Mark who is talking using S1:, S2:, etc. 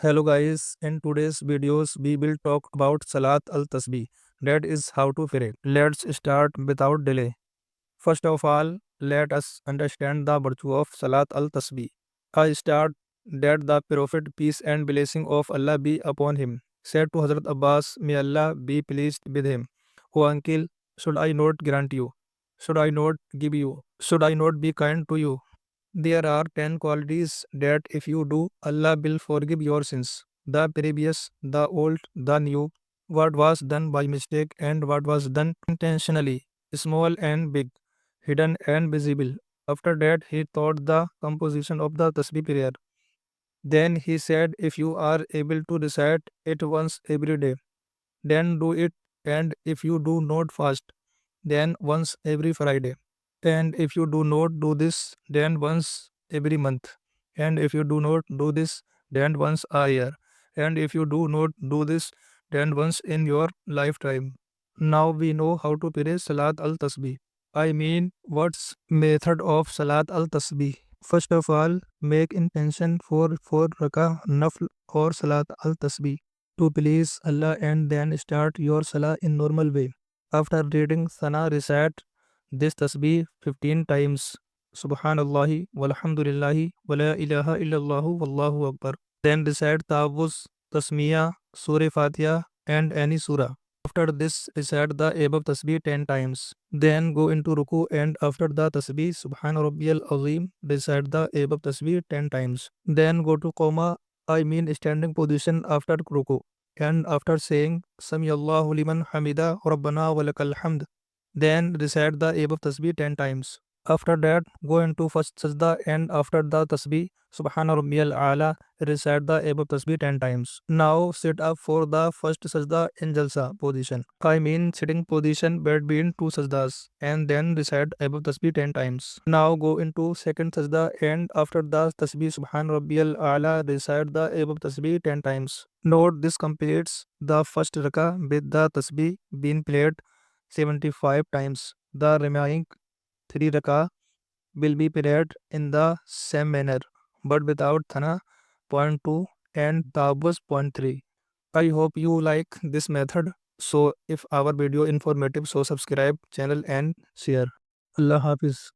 S1: Hello guys, in today's videos we will talk about Salat al-Tasbih. That is how to pray. Let's start without delay. First of all, let us understand the virtue of Salat al-Tasbih. I start that the Prophet, peace and blessing of Allah be upon him, said to Hazrat Abbas, may Allah be pleased with him. O uncle, should I not grant you? Should I not give you? Should I not be kind to you? There are 10 qualities that if you do, Allah will forgive your sins. The previous, the old, the new, what was done by mistake and what was done intentionally, small and big, hidden and visible. After that, he taught the composition of the Tasbih prayer. Then he said, if you are able to recite it once every day, then do it. And if you do not fast, then once every Friday. And if you do not do this, then once every month. And if you do not do this, then once a year. And if you do not do this, then once in your lifetime. Now we know how to pray Salat al-Tasbih. I mean, what's method of Salat al-Tasbih? First of all, make intention for 4 rakah nafl or Salat al-Tasbih to please Allah and then start your salah in normal way. After reading Sana, recite this tasbih 15 times. Subhanallahi walhamdulillahi wa la ilaha illallahu wallahu akbar. Then recite Tawuz, Tasmiyah, Surah Fatiha and any surah. After this, recite the above tasbih 10 times. Then go into ruku and after the tasbih Subhana Rabbiyal Azim, recite the above tasbih 10 times. Then go to Qoma, I mean standing position after ruku. And after saying Sami Allahu liman hamida Rabbana walakal hamd, then recite the above tasbih 10 times. After that, go into first sajda and after the tasbih Subhana Rabbiyal A'la, recite the above tasbih 10 times. Now sit up for the first sajda in jalsa position. I mean sitting position between two sajdas and then recite above tasbih 10 times. Now go into second sajda and after the tasbih Subhana Rabbiyal A'la, recite the above tasbih 10 times. Note this completes the first rakah with the tasbih being played 75 times. The remaining 3 rakah will be played in the same manner, but without thana point 2 and tabus point 3. I hope you like this method. So if our video informative, so subscribe channel and share. Allah Hafiz.